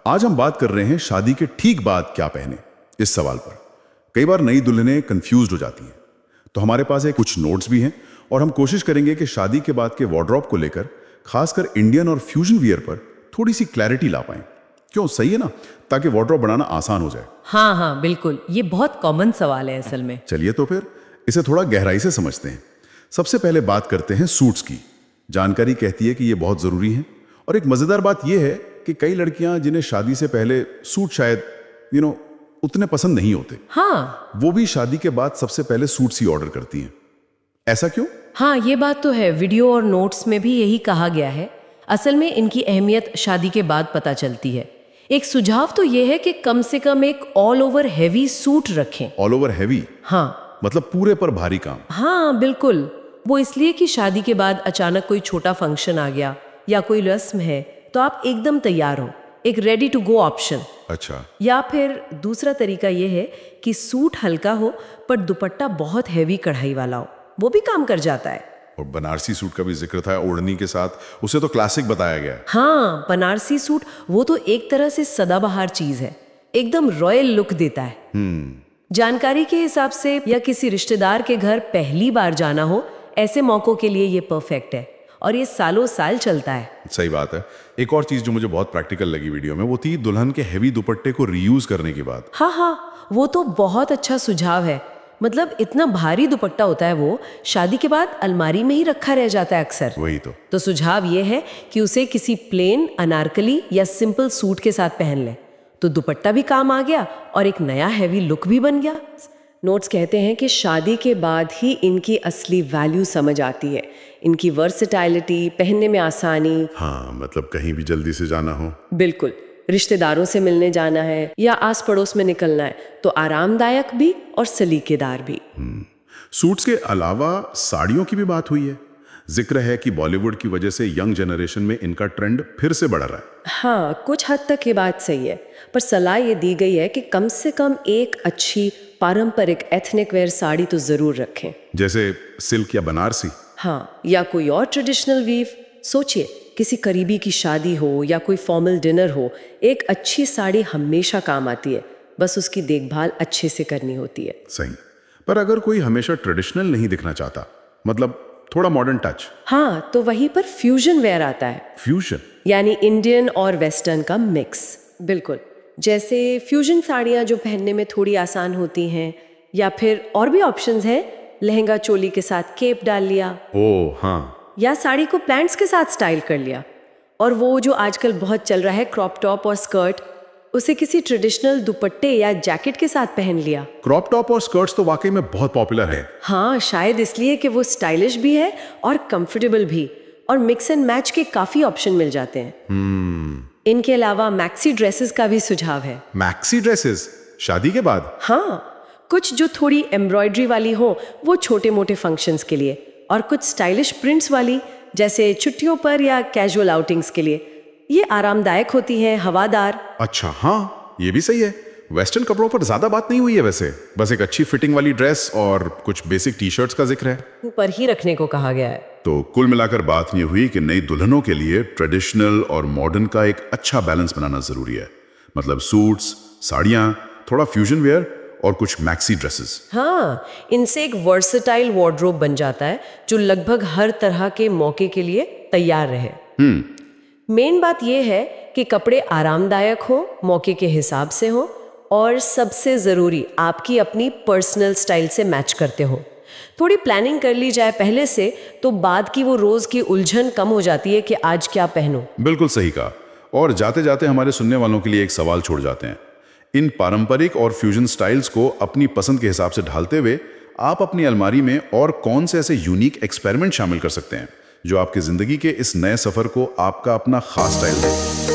आज हम बात कर रहे हैं शादी के ठीक बाद क्या पहने इस सवाल पर। कई बार नई दुल्हनें कंफ्यूज्ड हो जाती हैं, तो हमारे पास एक कुछ नोट्स भी हैं और हम कोशिश करेंगे कि शादी के बाद के वार्डरोब को लेकर खासकर इंडियन और फ्यूजन वियर पर थोड़ी सी क्लैरिटी ला पाएं। क्यों, सही है ना? ताकि वार्डरोब बनाना आसान हो जाए। हाँ हाँ बिल्कुल, ये बहुत कॉमन सवाल है असल में। चलिए तो फिर इसे थोड़ा गहराई से समझते हैं। सबसे पहले बात करते हैं सूट्स की। जानकारी कहती है कि ये बहुत ज़रूरी है, और एक मज़ेदार बात यह है कि कई लड़कियां जिन्हें शादी से पहले सूट शायद उतने पसंद नहीं होते, हाँ वो भी शादी के बाद सबसे पहले सूट्स ही ऑर्डर करती हैं। ऐसा क्यों? हाँ, ये बात तो है। वीडियो और नोट्स में भी यही कहा गया है। असल में इनकी अहमियत शादी के बाद पता चलती है। एक सुझाव तो ये है कि कम से कम एक ऑल ओवर हैवी सूट रखें। All over heavy? हाँ मतलब पूरे पर भारी काम? हाँ बिल्कुल। वो इसलिए कि शादी के बाद अचानक कोई छोटा फंक्शन आ गया या कोई रस्म है तो आप एकदम तैयार हो, एक रेडी टू गो ऑप्शन। अच्छा। या फिर दूसरा तरीका ये है कि सूट हल्का हो पर दुपट्टा बहुत हैवी कढ़ाई वाला हो, वो भी काम कर जाता है। और बनारसी सूट का भी जिक्र था ओढ़नी के साथ, उसे तो क्लासिक बताया गया है। हाँ, बनारसी सूट वो तो एक तरह से सदाबहार चीज है, एकदम रॉयल लुक देता है। जानकारी के हिसाब से या किसी रिश्तेदार के घर पहली बार जाना हो, ऐसे मौकों के लिए ये परफेक्ट है, और ये सालों साल चलता है। सही बात है। एक और चीज जो मुझे बहुत प्रैक्टिकल लगी वीडियो में, वो थी दुल्हन के हैवी दुपट्टे को रीयूज करने की बात। हाँ हाँ, वो तो बहुत अच्छा सुझाव है। मतलब इतना भारी दुपट्टा होता है वो शादी के बाद अलमारी में ही रखा रह जाता है अक्सर। वही तो सुझाव ये है कि उसे किसी प्लेन अनारकली या सिंपल सूट के साथ पहन ले, तो दुपट्टा भी काम आ गया और एक नया हैवी लुक भी बन गया। नोट्स कहते हैं कि शादी के बाद ही इनकी असली वैल्यू समझ आती है, इनकी वर्सेटाइलिटी, पहनने में आसानी। हाँ, मतलब कहीं भी जल्दी से जाना हो, बिल्कुल, रिश्तेदारों से मिलने जाना है या आस पड़ोस में निकलना है तो आरामदायक भी और सलीकेदार भी। सूट्स के अलावा साड़ियों की भी बात हुई है। जिक्र है कि बॉलीवुड की वजह से यंग जनरेशन में इनका ट्रेंड फिर से बढ़ रहा है। हाँ, कुछ हद तक ये बात सही है, पर सलाह ये दी गई है कि कम से कम एक अच्छी पारंपरिक एथनिक वेयर साड़ी तो जरूर रखें, जैसे सिल्क या बनारसी। हाँ, या कोई और ट्रेडिशनल वीव। सोचिए, किसी करीबी की शादी हो या कोई फॉर्मल डिनर हो, एक अच्छी साड़ी हमेशा काम आती है, बस उसकी देखभाल अच्छे से करनी होती है। सही। पर अगर कोई हमेशा ट्रेडिशनल नहीं दिखना चाहता, मतलब थोड़ा मॉडर्न टच, हाँ, तो वहीं पर फ्यूजन वेयर आता है। फ्यूजन यानी इंडियन और वेस्टर्न का मिक्स। बिल्कुल, जैसे फ्यूजन साड़ियाँ जो पहनने में थोड़ी आसान होती हैं, या फिर और भी ऑप्शंस हैं, लहंगा चोली के साथ केप डाल लिया। ओह हाँ। या साड़ी को प्लांट्स के साथ स्टाइल कर लिया। और वो जो आजकल बहुत चल रहा है क्रॉप टॉप और स्कर्ट, उसे किसी ट्रेडिशनल दुपट्टे या जैकेट के साथ पहन लिया। क्रॉप टॉप और स्कर्ट्स तो वाकई में बहुत पॉपुलर है। हाँ, शायद इसलिए कि वो स्टाइलिश भी है और कंफर्टेबल भी, और मिक्स एंड मैच के काफी ऑप्शन मिल जाते हैं। इनके अलावा मैक्सी ड्रेसेस का भी सुझाव है। मैक्सी ड्रेसेस शादी के बाद? हाँ, कुछ जो थोड़ी एम्ब्रॉयडरी वाली हो, वो छोटे मोटे फंक्शंस के लिए, और कुछ स्टाइलिश प्रिंट्स वाली जैसे छुट्टियों पर या कैजुअल आउटिंग्स के लिए। ये आरामदायक होती हैं, हवादार। अच्छा हाँ, ये भी सही है। वेस्टर्न कपड़ों पर ज्यादा बात नहीं हुई है वैसे, बस एक अच्छी फिटिंग वाली ड्रेस और कुछ बेसिक टी शर्ट्स का जिक्र है। ऊपर ही रखने को कहा गया है। तो कुल मिलाकर बात ये हुई कि नई दुल्हनों के लिए ट्रेडिशनल और मॉडर्न का एक अच्छा बैलेंस बनाना जरूरी है। मतलब सूट्स, साड़ियाँ, थोड़ा फ्यूजन वेयर और कुछ मैक्सी ड्रेसेस। हाँ, इनसे एक वर्सेटाइल वार्डरोब बन जाता है जो लगभग हर तरह के मौके के लिए तैयार रहे। मेन बात यह है कि कपड़े आरामदायक हो, मौके के हिसाब से हो, और सबसे जरूरी आपकी अपनी पर्सनल स्टाइल से मैच करते हो। थोड़ी प्लानिंग कर ली जाए पहले से, तो बाद की वो रोज की उलझन कम हो जाती है कि आज क्या पहनूं। बिल्कुल सही कहा। और जाते जाते हमारे सुनने वालों के लिए एक सवाल छोड़ जाते हैं। इन पारंपरिक और फ्यूजन स्टाइल्स को अपनी पसंद के हिसाब से ढालते हुए आप अपनी अलमारी में और कौन से ऐसे यूनिक एक्सपेरिमेंट शामिल कर सकते हैं जो आपकी जिंदगी के इस नए सफर को आपका अपना खास स्टाइल दे।